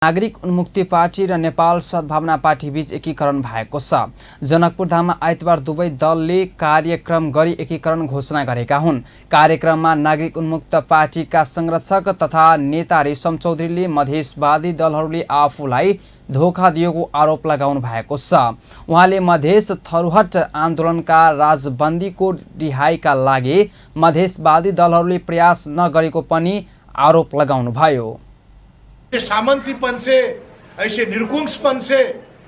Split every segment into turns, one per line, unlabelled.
नागरिक उन्मुक्ति पार्टी र नेपाल सद्भावना पार्टी बीच एकीकरण भएको छ। जनकपुरधाममा आइतबार दुवै दलले कार्यक्रम गरी एकीकरण घोषणा गरेका हुन्। कार्यक्रममा नागरिक उन्मुक्त पार्टीका संरक्षक तथा नेता रेशम चौधरीले मधेसवादी दलहरूले आफूलाई धोका दिएको आरोप लगाउनु भएको छ। उहाँले मधेस थरुहट आन्दोलनका राजबन्दीको रिहाईका लागि मधेसवादी दलहरूले प्रयास नगरेको पनि आरोप लगाउनुभयो।
सामंतीपन से, ऐसे निरकुंशपन से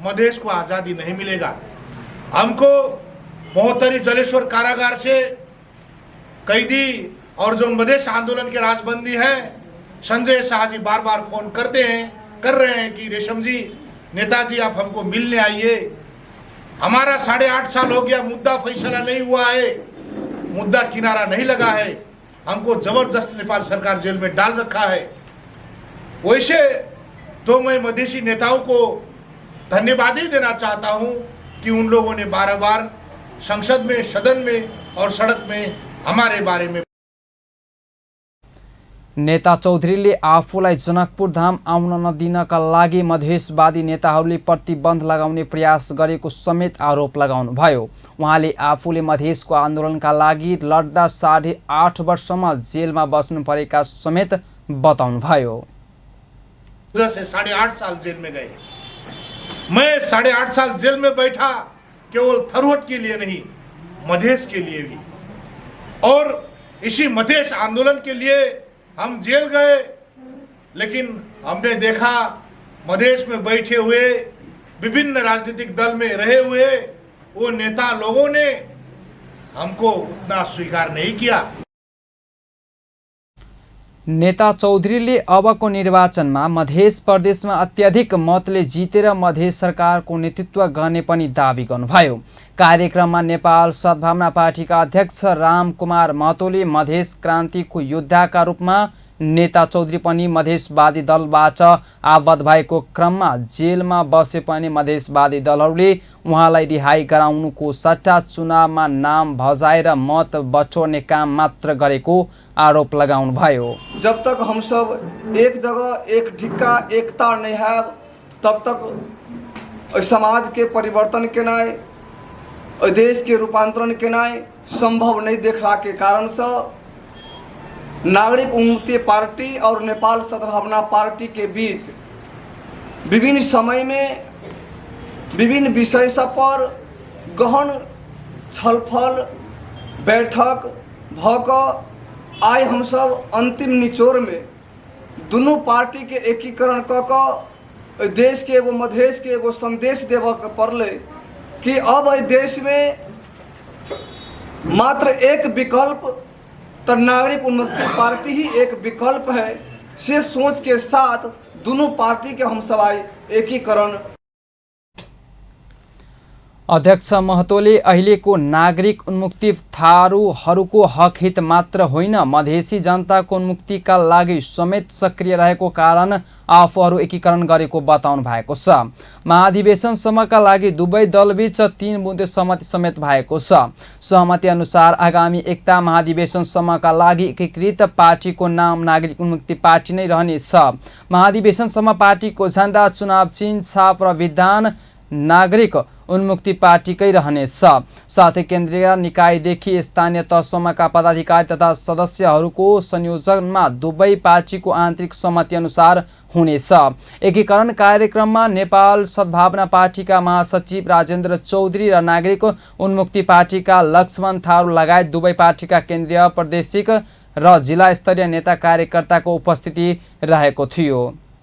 मधेश को आज़ादी नहीं मिलेगा। हमको महोत्तरी जलेश्वर कारागार से कैदी और जो मधेश आंदोलन के राजबंदी हैं संजय शाह जी बार बार फोन कर रहे हैं कि रेशम जी, नेताजी आप हमको मिलने आइए। हमारा 8.5 साल हो गया, मुद्दा फैसला नहीं हुआ है, मुद्दा किनारा नहीं लगा है, हमको जबरदस्त नेपाल सरकार जेल में डाल रखा है। वैसे तो मैं मधेसी नेताओं को धन्यवाद ही देना चाहता हूं कि उन लोगों ने बार बार संसद में, सदन में और सड़क में हमारे बारे में।
नेता चौधरीले आफूलाई जनकपुर धाम आउन नदिनका लागि मधेसवादी नेताहरूले प्रतिबन्ध लगाउने प्रयास गरेको समेत आरोप लगाउनुभयो। उहाँले आफूले मधेसको आन्दोलनका लागि लड्दा 8.5 वर्षमा जेलमा बस्नु परेका समेत बताउनुभयो।
से 8.5 साल जेल में गए। मैं 8.5 साल जेल में बैठा केवल थरुहट के लिए नहीं, मधेश के लिए भी। और इसी मधेश आंदोलन के लिए हम जेल गए, लेकिन हमने देखा मधेश में बैठे हुए विभिन्न राजनीतिक दल में रहे हुए वो नेता लोगों ने हमको उतना स्वीकार नहीं किया।
नेता चौधरीले अबको निर्वाचनमा मधेस प्रदेशमा अत्याधिक मतले जितेर मधेस सरकारको नेतृत्व गर्ने पनि दावी गर्नुभयो। कार्यक्रममा नेपाल सद्भावना पार्टीका अध्यक्ष रामकुमार महतोले मधेस क्रान्तिको योद्धाका रूपमा नेता चौधरी पनि मधेसवादी दलबाट आबद्ध भएको क्रममा जेलमा बसे पनि मधेसवादी दलहरूले उहाँलाई रिहाई गराउनुको सट्टा चुनावमा नाम भजाएर मत बटोर्ने काम मात्र गरेको आरोप लगाउनुभयो।
जब तक हम सब एक जगह, एक ढिक्का, एकता नहीं है, तब तक समाज के परिवर्तन केनाय, देश के रूपांतरण केनाय संभव नहीं देखला के कारण से नागरिक उन्मुक्ति पार्टी और नेपाल सद्भावना पार्टी के बीच विभिन्न समय में विभिन्न विषय सब पर गहन छलफल बैठक भक आय हम सब अंतिम निचोड़ में दोनों पार्टी के एकीकरण क देश के एगो मधेश के एगो संदेश देव के पड़ले कि अब देश में मात्र एक विकल्प तो नागरिक उन्मुक्ति पार्टी ही एक विकल्प है। से सोच के साथ दोनों पार्टी के हम सबै एकीकरण।
अध्यक्ष महतोले अहिलेको नागरिक उन्मुक्ति थारूहरूको हक हित मात्र होइन, मधेसी जनताको उन्मुक्तिका लागि समेत सक्रिय रहेको कारण आफूहरू एकीकरण गरेको बताउनु भएको छ। महाधिवेशनसम्मका लागि दुवै दलबीच 3 बुँदे सहमति समेत भएको छ। सहमति अनुसार आगामी एकता महाधिवेशनसम्मका लागि एकीकृत पार्टीको नाम नागरिक उन्मुक्ति पार्टी नै रहनेछ। महाधिवेशनसम्म पार्टीको झण्डा, चुनाव चिन्ह, छाप र विधान नागरिक उन्मुक्ति पार्टीकै रहनेछ। साथै केन्द्रीय निकायदेखि स्थानीय तहसम्मका पदाधिकारी तथा सदस्यहरूको संयोजनमा दुवै पार्टीको आन्तरिक सहमति अनुसार हुनेछ। एकीकरण कार्यक्रममा नेपाल सद्भावना पार्टीका महासचिव राजेन्द्र चौधरी र नागरिक उन्मुक्ति पार्टीका लक्ष्मण थारू लगायत दुवै पार्टीका केन्द्रीय, प्रादेशिक र जिल्ला स्तरीय नेता कार्यकर्ताको उपस्थिति रहेको थियो।